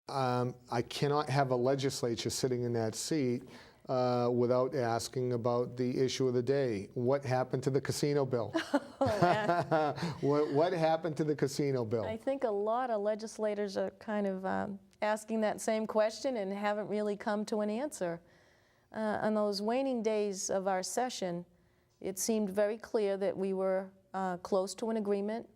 I cannot have a legislature sitting in that seat without asking about the issue of the day. What happened to the casino bill? What happened to the casino bill? I think a lot of legislators are kind of asking that same question and haven't really come to an answer. On those waning days of our session, it seemed very clear that we were close to an agreement.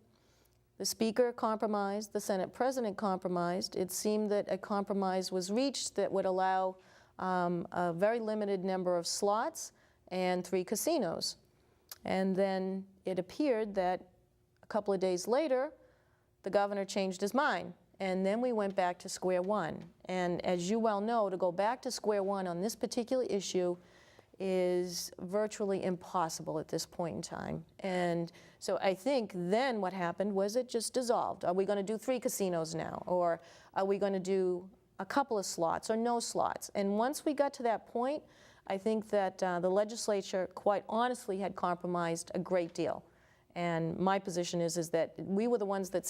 The Speaker compromised, the Senate President compromised. It seemed that a compromise was reached that would allow a very limited number of slots and 3 casinos. And then it appeared that a couple of days later, the governor changed his mind. And then we went back to square one. And as you well know, to go back to square one on this particular issue is virtually impossible at this point in time. And so I think then what happened was it just dissolved. Are we going to do 3 casinos now? Or are we going to do a couple of slots or no slots? And once we got to that point, I think that the legislature quite honestly had compromised a great deal. And my position is that we were the ones that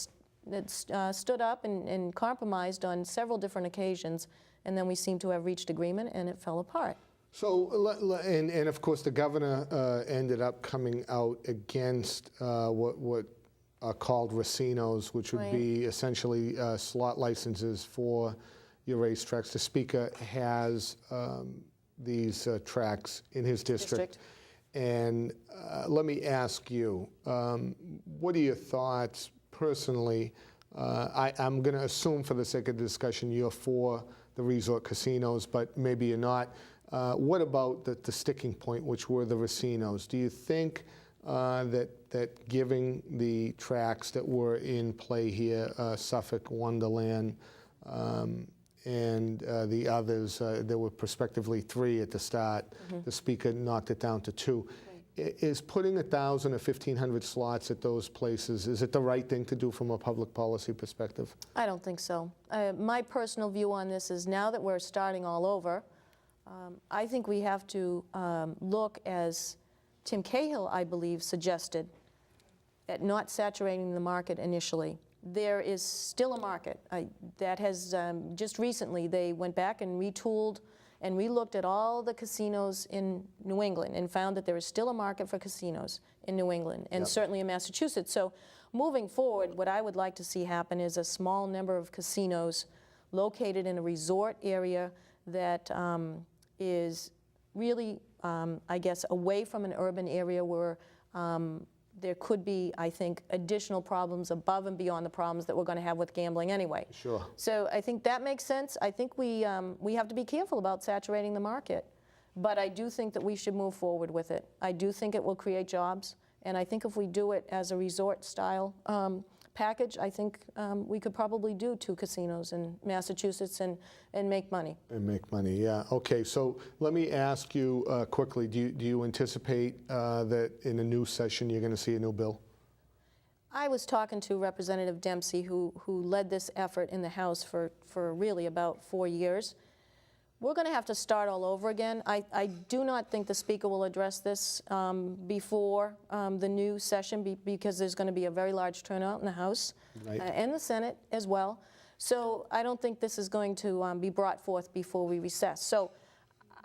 stood up and compromised on several different occasions, and then we seem to have reached agreement and it fell apart. So, and of course the governor ended up coming out against what are called racinos, which would be essentially slot licenses for your racetracks. The Speaker has these tracks in his district. And let me ask you, what are your thoughts personally? I'm going to assume for the sake of the discussion you're for the resort casinos, but maybe you're not. What about the sticking point, which were the racinos? Do you think that giving the tracks that were in play here, Suffolk, Wonderland, and the others, there were prospectively 3 at the start, the Speaker knocked it down to 2. Is putting 1,000 or 1,500 slots at those places, is it the right thing to do from a public policy perspective? I don't think so. My personal view on this is now that we're starting all over, I think we have to look, as Tim Cahill, I believe, suggested, at not saturating the market initially. There is still a market. That has, just recently, they went back and retooled and relooked at all the casinos in New England and found that there is still a market for casinos in New England and certainly in Massachusetts. So moving forward, what I would like to see happen is a small number of casinos located in a resort area that is really, I guess, away from an urban area where there could be, I think, additional problems above and beyond the problems that we're going to have with gambling anyway. Sure. So I think that makes sense. I think we have to be careful about saturating the market. But I do think that we should move forward with it. I do think it will create jobs. And I think if we do it as a resort-style package, I think we could probably do 2 casinos in Massachusetts and make money. And make money, yeah. Okay, so let me ask you quickly, do you anticipate that in a new session you're going to see a new bill? I was talking to Representative Dempsey, who led this effort in the House for really about 4 years. We're going to have to start all over again. I do not think the Speaker will address this before the new session because there's going to be a very large turnout in the House and the Senate as well. So I don't think this is going to be brought forth before we recess. So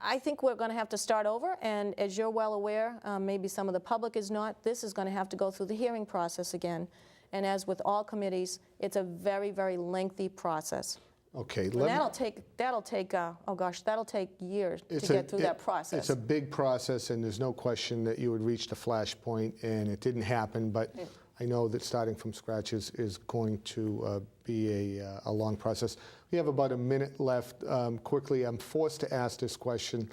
I think we're going to have to start over, and as you're well aware, maybe some of the public is not, this is going to have to go through the hearing process again. And as with all committees, it's a very, very lengthy process. Okay. And that'll take oh gosh, that'll take years to get through that process. It's a big process, and there's no question that you would reach the flashpoint, and it didn't happen, but I know that starting from scratch is going to be a long process. We have about a minute left. Quickly, I'm forced to ask this question.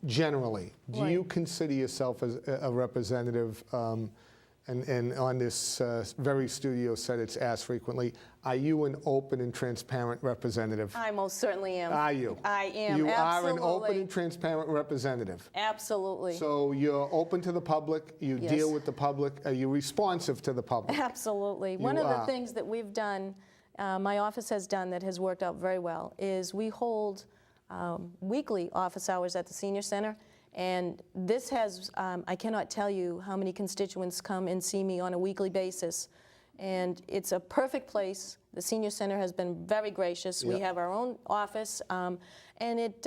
Generally, do you consider yourself as a representative, and on this very studio set it's asked frequently, are you an open and transparent representative? I most certainly am. Are you? I am, you absolutely. are an open and transparent representative. Absolutely. So you're open to the public, you deal with the public, are you responsive to the public? Absolutely. One of the things that we've done, my office has done that has worked out very well, is we hold weekly office hours at the Senior Center. And this has, I cannot tell you how many constituents come and see me on a weekly basis. And it's a perfect place. The senior center has been very gracious. We Yep. have our own office, and it,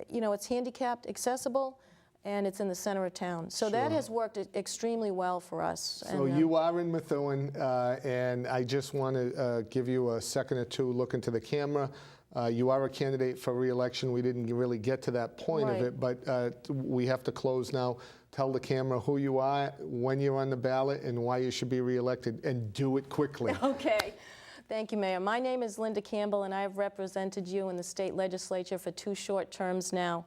you know, it's handicapped accessible, and it's in the center of town. So that Sure. has worked extremely well for us. So and, you are in Methuen, and I just want to give you a second or two look into the camera. You are a candidate for re-election. We didn't really get to that point of Right. it, but we have to close now. Tell the camera who you are, when you're on the ballot, and why you should be re-elected, and do it quickly. Okay. Thank you, Mayor. My name is Linda Campbell, and I have represented you in the state legislature for 2 short terms now.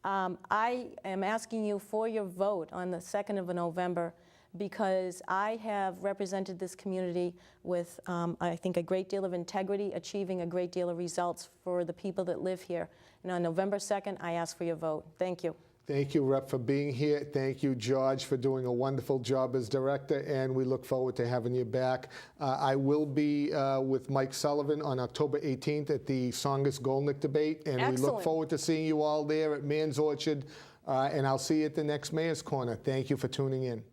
I am asking you for your vote on the 2nd of November because I have represented this community with, I think, a great deal of integrity, achieving a great deal of results for the people that live here. And on November 2nd, I ask for your vote. Thank you. Thank you, Rep, for being here. Thank you, George, for doing a wonderful job as director, and we look forward to having you back. I will be with Mike Sullivan on October 18th at the Songus-Golnick debate, and we look Excellent. forward to seeing you all there at Man's Orchard, and I'll see you at the next Mayor's Corner. Thank you for tuning in.